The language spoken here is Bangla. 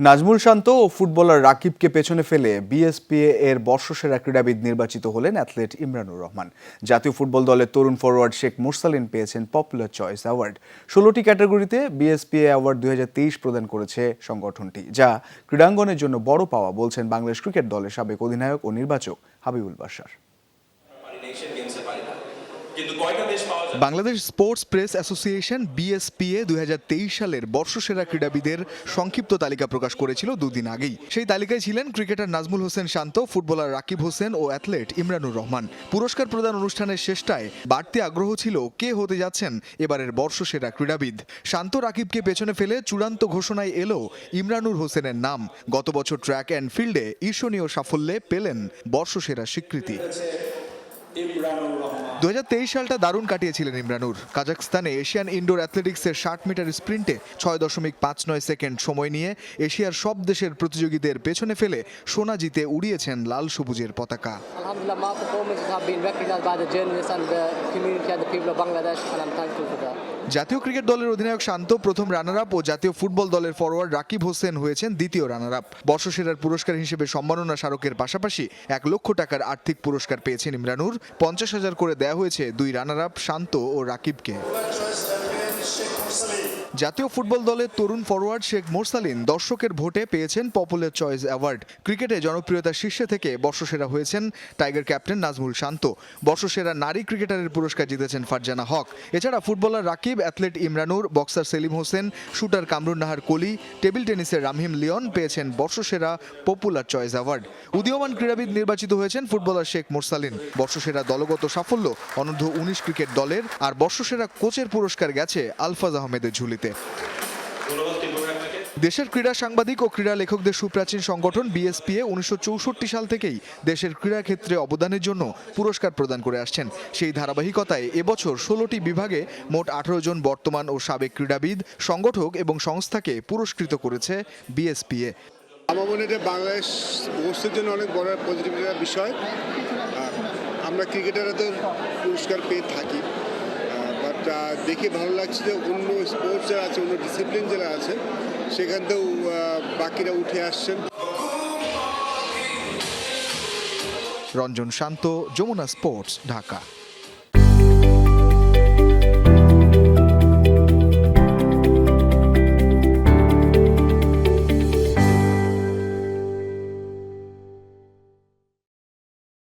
নাজমুল শান্ত ও ফুটবলার রাকিবকে পেছনে ফেলে বিএসপিএ এর বর্ষসেরা ক্রীড়াবিদ নির্বাচিত হলেন অ্যাথলেট ইমরানুর রহমান। জাতীয় ফুটবল দলের তরুণ ফরোয়ার্ড শেখ মুরসালিন পেয়েছেন পপুলার চয়েস অ্যাওয়ার্ড। ১৬টি ক্যাটাগরিতে বিএসপিএ অ্যাওয়ার্ড ২০২৩ প্রদান করেছে সংগঠনটি, যা ক্রীড়াঙ্গনের জন্য বড় পাওয়া বলছেন বাংলাদেশ ক্রিকেট দলের সাবেক অধিনায়ক ও নির্বাচক Habibul Bashar. Bangladesh sports press association BSPA ২০২৩ সালের বর্ষসেরা ক্রীড়াবিদের সংক্ষিপ্ত তালিকা প্রকাশ করেছিল দুদিন আগেই। সেই তালিকায় ছিলেন ক্রিকেটার নাজমুল হোসেন শান্ত, ফুটবলার রাকিব হোসেন ও অ্যাথলেট ইমরানুর রহমান। পুরস্কার প্রদান অনুষ্ঠানের শেষটায় বাড়তি আগ্রহ ছিল কে হতে যাচ্ছেন এবারের বর্ষসেরা ক্রীড়াবিদ। শান্ত রাকিবকে পেছনে ফেলে চূড়ান্ত ঘোষণায় এলো ইমরানুর হোসেনের নাম। গত বছর ট্র্যাক অ্যান্ড ফিল্ডে ঈর্ষণীয় সাফল্যে পেলেন বর্ষসেরা স্বীকৃতি। ২০২৩ সালটা দারুণ কাটিয়েছিলেন ইমরানুর। কাজাখস্তানে এশিয়ান ইনডোর অ্যাথলেটিক্সের ৬০ মিটার স্প্রিন্টে ৬.৫৯ সেকেন্ড সময় নিয়ে এশিয়ার সব দেশের প্রতিযোগীদের পেছনে ফেলে সোনা জিতে উড়িয়েছেন লাল সবুজের পতাকা। জাতীয় ক্রিকেট দলের অধিনায়ক শান্ত প্রথম রানার আপ ও জাতীয় ফুটবল দলের ফরোয়ার্ড রাকিব হোসেন হয়েছেন দ্বিতীয় রানার আপ। বর্ষসেরার পুরস্কার হিসেবে সম্মাননা স্মারকের পাশাপাশি ১ লক্ষ টাকার আর্থিক পুরস্কার পেয়েছেন ইমরানুর। ৫০,০০০ করে দেওয়া হয়েছে দুই রানার আপ শান্ত ও রাকিবকে। জাতীয় ফুটবল দলের তরুণ ফরোয়ার্ড শেখ মুরসালিন দর্শকের ভোটে পেয়েছেন পপুলার চয়েস অ্যাওয়ার্ড। ক্রিকেটে জনপ্রিয়তার শীর্ষে থেকে বর্ষসেরা হয়েছেন টাইগার ক্যাপ্টেন নাজমুল শান্ত। বর্ষসেরা নারী ক্রিকেটারের পুরস্কার জিতেছেন ফারজানা হক। এছাড়া footballer Rakib, athlete Imranur, boxer Selim Hossain, shooter Kamrun Nahar Koli, table টেনিসের Ramhim Leone পেয়েছেন বর্ষসেরা পপুলার চয়েস অ্যাওয়ার্ড। উদীয়মান ক্রীড়াবিদ নির্বাচিত হয়েছেন ফুটবলার শেখ মুরসালিন। বর্ষসেরা দলগত সাফল্য অনূর্ধ্ব ১৯ ক্রিকেট দলের, আর বর্ষসেরা কোচের পুরস্কার গেছে আলফাজ আহমেদের ঝুলিতে। দেশের ক্রীড়া সাংবাদিক ও ক্রীড়া লেখকদের সুপ্রাচীন সংগঠন বিএসপিএ ১৯৬৪ সাল থেকেই দেশের ক্রীড়া ক্ষেত্রে অবদানের জন্য পুরস্কার প্রদান করে আসছেন। সেই ধারাবাহিকতায় এবছর ১৬টি বিভাগে মোট ১৮ জন বর্তমান ও সাবেক ক্রীড়াবিদ, সংগঠক এবং সংস্থাকে পুরস্কৃত করেছে বিএসপিএ। আমার মনে হয় বাংলাদেশ স্পোর্টসের জন্য অনেক বড় পজিটিভ বিষয়। আমরা ক্রিকেটাররা তো পুরস্কার পেয়ে থাকি, বাট দেখে ভালো লাগছে যে অন্য স্পোর্টস যারা আছে, অন্য ডিসিপ্লিন যারা আছে, সেখান থেকেও বাকিরা উঠে আসছেন। রঞ্জন শান্ত, যমুনা স্পোর্টস, ঢাকা।